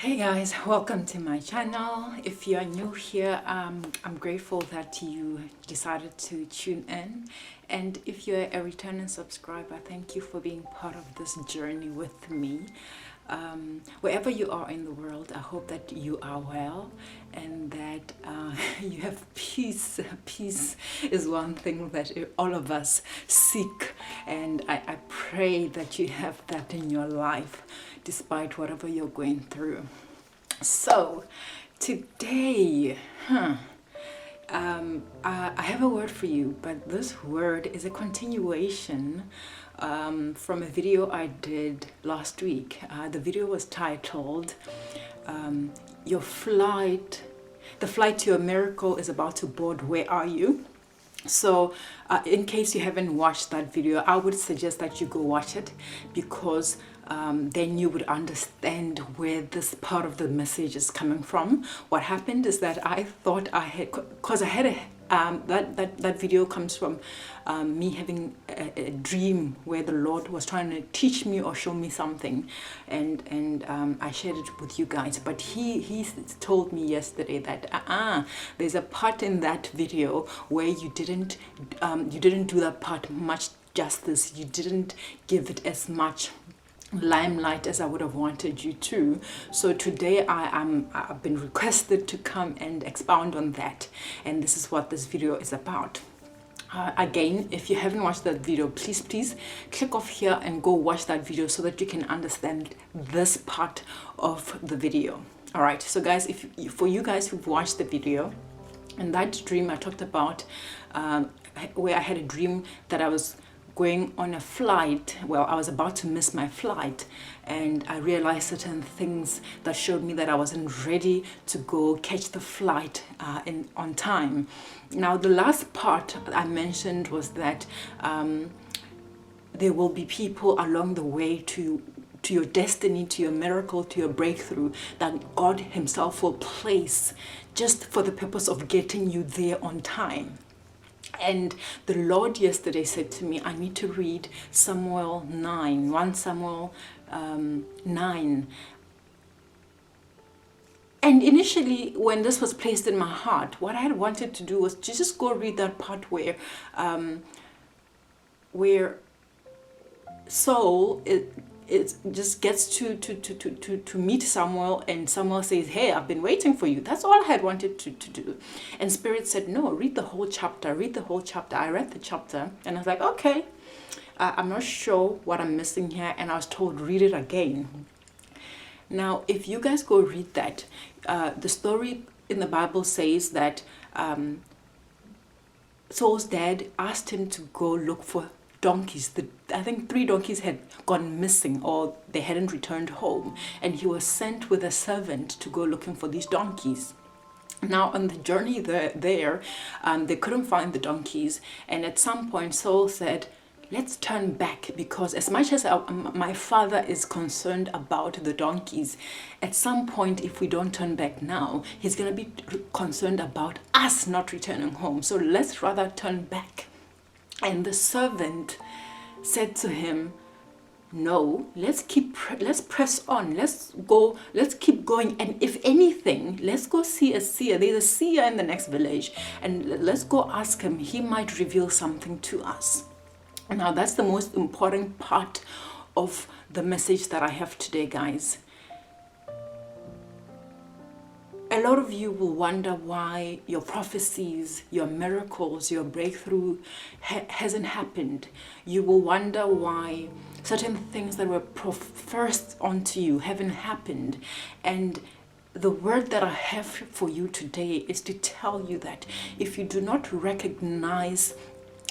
Hey guys, welcome to my channel. If you are new here, I'm grateful that you decided to tune in. And if you're a returning subscriber, thank you for being part of this journey with me. Wherever you are in the world, I hope that you are well and that you have peace. Peace is one thing that all of us seek, and I pray that you have that in your life despite whatever you're going through. So today, I have a word for you, but this word is a continuation from a video I did last week. The video was titled, the flight to your miracle is about to board, where are you? So in case you haven't watched that video, I would suggest that you go watch it, because then you would understand where this part of the message is coming from. What happened is that I thought I had, because I had a that video comes from me having a dream where the Lord was trying to teach me or show me something, and I shared it with you guys. But he told me yesterday that there's a part in that video where you didn't do that part much justice. You didn't give it as much limelight as I would have wanted you to. So today I've been requested to come and expound on that, and this is what this video is about. Again, if you haven't watched that video, please click off here and go watch that video so that you can understand this part of the video. All right, so guys, for you guys who've watched the video, in that dream I talked about where I had a dream that I was going on a flight. Well, I was about to miss my flight, and I realized certain things that showed me that I wasn't ready to go catch the flight on time. Now, the last part I mentioned was that there will be people along the way to your destiny, to your miracle, to your breakthrough, that God himself will place just for the purpose of getting you there on time. And the Lord yesterday said to me, I need to read Samuel 9, 1 Samuel 9. And initially, when this was placed in my heart, what I had wanted to do was to just go read that part where Saul it just gets to meet Samuel, and Samuel says, hey, I've been waiting for you. That's all I had wanted to do. And Spirit said, no, read the whole chapter. I read the chapter, and I was like, okay, I'm not sure what I'm missing here. And I was told, read it again. Now, if you guys go read that, the story in the Bible says that Saul's dad asked him to go look for donkeys. I think 3 donkeys had gone missing, or they hadn't returned home, and he was sent with a servant to go looking for these donkeys. Now, on the journey there, they couldn't find the donkeys, and at some point Saul said, let's turn back, because as much as my father is concerned about the donkeys, at some point, if we don't turn back now, he's going to be concerned about us not returning home. So let's rather turn back. And the servant said to him, no, let's press on, let's keep going, and if anything, let's go see a seer. There's a seer in the next village, and let's go ask him. He might reveal something to us. Now, that's the most important part of the message that I have today, guys. A lot of you will wonder why your prophecies, your miracles, your breakthrough hasn't happened. You will wonder why certain things that were professed onto you haven't happened. And the word that I have for you today is to tell you that if you do not recognize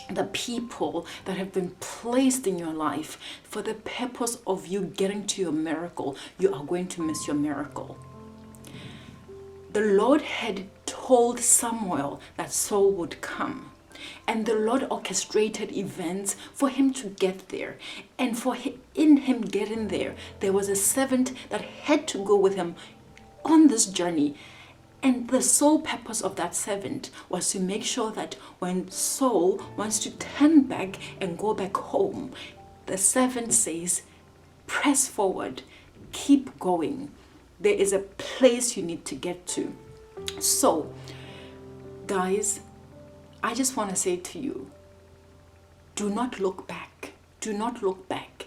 the people that have been placed in your life for the purpose of you getting to your miracle, you are going to miss your miracle. The Lord had told Samuel that Saul would come, and the Lord orchestrated events for him to get there. And in him getting there, there was a servant that had to go with him on this journey. And the sole purpose of that servant was to make sure that when Saul wants to turn back and go back home, the servant says, press forward, keep going. There is a place you need to get to. So, guys, I just want to say to you, do not look back. Do not look back.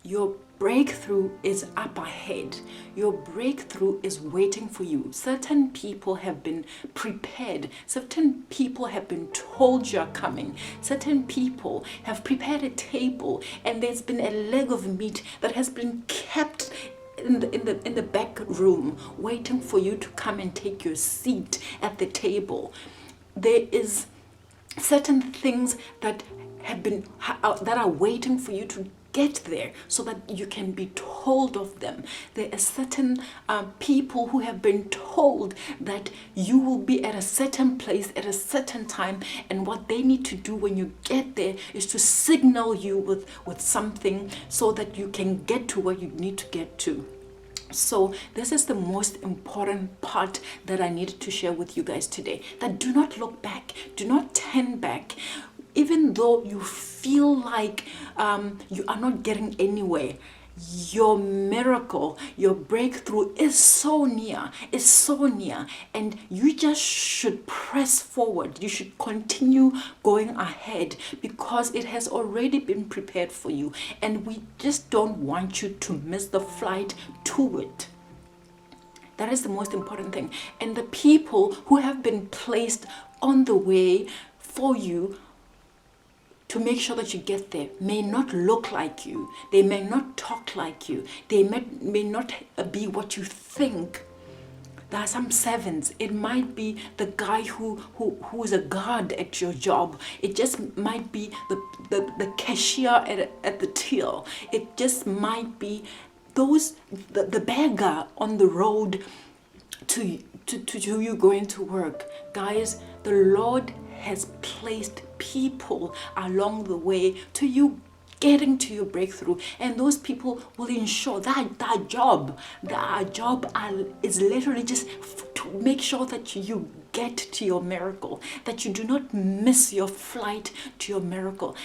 Your breakthrough is up ahead. Your breakthrough is waiting for you. Certain people have been prepared. Certain people have been told you're coming. Certain people have prepared a table, and there's been a leg of meat that has been kept in the back room, waiting for you to come and take your seat at the table. There is certain things that are waiting for you to get there so that you can be told of them. There are certain people who have been told that you will be at a certain place at a certain time, and what they need to do when you get there is to signal you with something so that you can get to where you need to get to. So this is the most important part that I needed to share with you guys today, that do not look back, do not turn back. Even though you feel like you are not getting anywhere, your miracle, your breakthrough is so near, and you just should press forward. You should continue going ahead because it has already been prepared for you, and we just don't want you to miss the flight to it. That is the most important thing. And the people who have been placed on the way for you to make sure that you get there may not look like you. They may not talk like you. They may not be what you think. There are some servants. It might be the guy who is a guard at your job. It just might be the cashier at the till. It just might be the beggar on the road to you going to work. Guys, the Lord has placed people along the way to you getting to your breakthrough, and those people will ensure that our job is literally just to make sure that you get to your miracle, that you do not miss your flight to your miracle.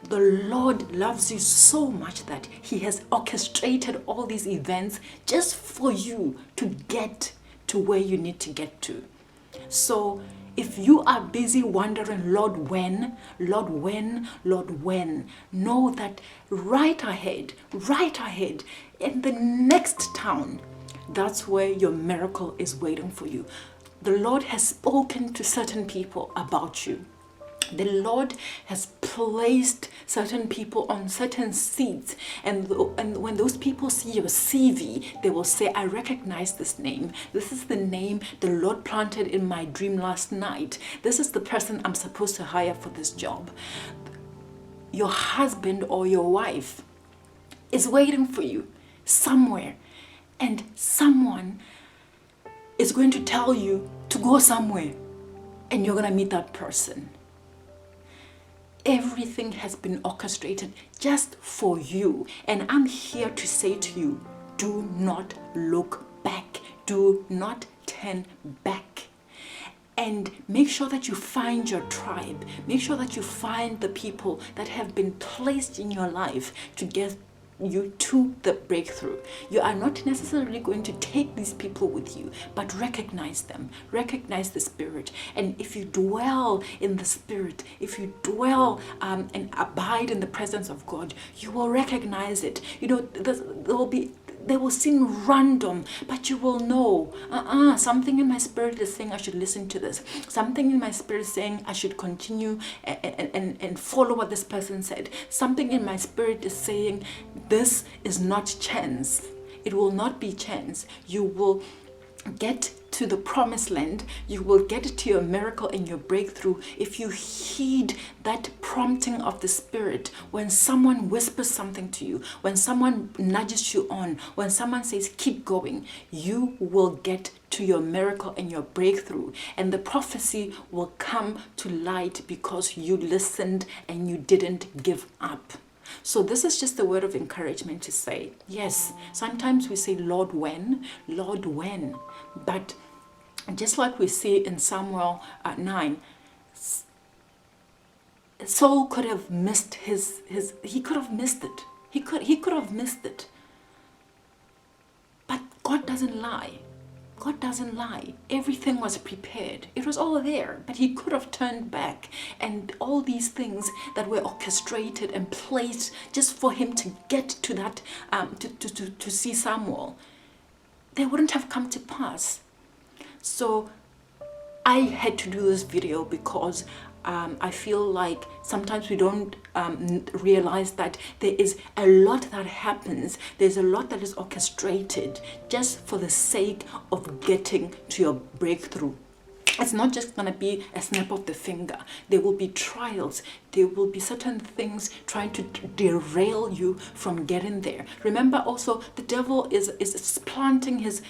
The Lord loves you so much that He has orchestrated all these events just for you to get to where you need to get to. So if you are busy wondering, Lord, when, know that right ahead, in the next town, that's where your miracle is waiting for you. The Lord has spoken to certain people about you. The Lord has placed certain people on certain seats, and when those people see your CV, they will say, I recognize this name. This is the name the Lord planted in my dream last night. This is the person I'm supposed to hire for this job. Your husband or your wife is waiting for you somewhere, and someone is going to tell you to go somewhere, and you're going to meet that person. Everything has been orchestrated just for you. And I'm here to say to you, do not look back. Do not turn back. And make sure that you find your tribe. Make sure that you find the people that have been placed in your life to get you to the breakthrough. You are not necessarily going to take these people with you, but recognize them, recognize the Spirit. And if you dwell in the Spirit, if you dwell and abide in the presence of God, you will recognize it. You know, they will seem random, but you will know, something in my spirit is saying I should listen to this. Something in my spirit is saying I should continue and follow what this person said. Something in my spirit is saying this is not chance. It will not be chance. You will get to the promised land. You will get to your miracle and your breakthrough if you heed that prompting of the Spirit. When someone whispers something to you, when someone nudges you on, when someone says keep going, you will get to your miracle and your breakthrough, and the prophecy will come to light because you listened and you didn't give up. So this is just a word of encouragement to say, yes, sometimes we say, Lord, when? But just like we see in Samuel 9, Saul could have missed he could have missed it. He could have missed it. But God doesn't lie. God doesn't lie. Everything was prepared. It was all there, but he could have turned back, and all these things that were orchestrated and placed just for him to get to that, to see Samuel, they wouldn't have come to pass. So I had to do this video because I feel like sometimes we don't realize that there is a lot that happens. There's a lot that is orchestrated just for the sake of getting to your breakthrough. It's not just going to be a snap of the finger. There will be trials. There will be certain things trying to derail you from getting there. Remember also, the devil is planting his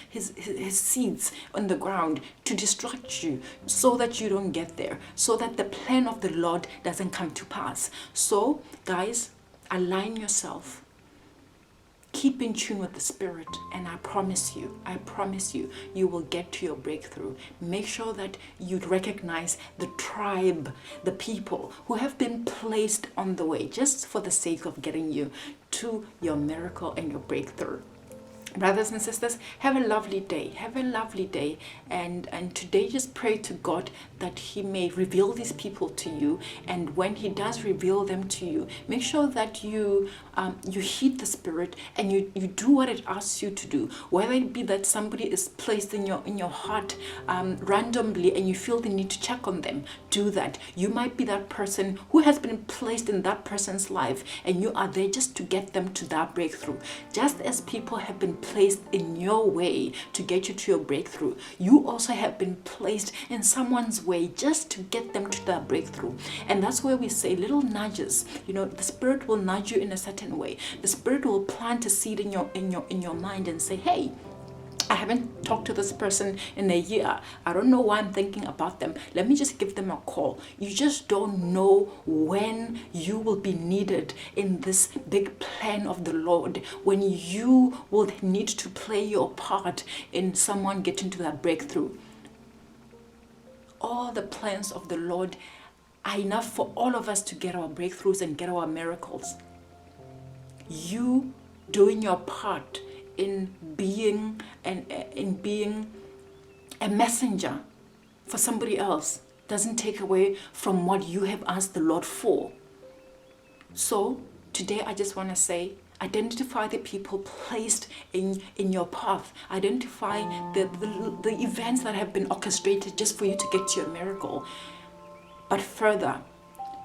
seeds on the ground to distract you so that you don't get there, so that the plan of the Lord doesn't come to pass. So, guys, align yourself. Keep in tune with the Spirit, and I promise you, you will get to your breakthrough. Make sure that you recognize the tribe, the people who have been placed on the way just for the sake of getting you to your miracle and your breakthrough. Brothers and sisters, have a lovely day. Have a lovely day. And today just pray to God that he may reveal these people to you. And when he does reveal them to you, make sure that you heed the Spirit and you do what it asks you to do. Whether it be that somebody is placed in your heart randomly and you feel the need to check on them, do that. You might be that person who has been placed in that person's life, and you are there just to get them to that breakthrough. Just as people have been placed in your way to get you to your breakthrough, you also have been placed in someone's way just to get them to that breakthrough. And that's where we say little nudges. You know, the Spirit will nudge you in a certain way. The Spirit will plant a seed in your mind and say, hey, I haven't talked to this person in a year. I don't know why I'm thinking about them. Let me just give them a call. You just don't know when you will be needed in this big plan of the Lord, when you will need to play your part in someone getting to that breakthrough. All the plans of the Lord are enough for all of us to get our breakthroughs and get our miracles. You doing your part in being a messenger for somebody else doesn't take away from what you have asked the Lord for. So today I just want to say, identify the people placed in your path. Identify the events that have been orchestrated just for you to get to your miracle. But further,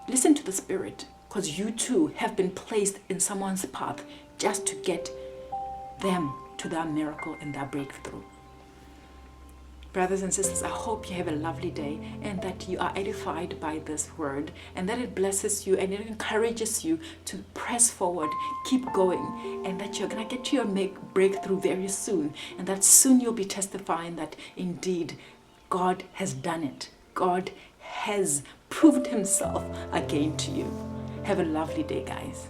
listen to the Spirit, because you too have been placed in someone's path just to get them to that miracle and that breakthrough. Brothers and sisters, I hope you have a lovely day and that you are edified by this word, and that it blesses you and it encourages you to press forward, keep going, and that you're going to get to your breakthrough very soon, and that soon you'll be testifying that indeed God has done it. God has proved himself again to you. Have a lovely day, guys.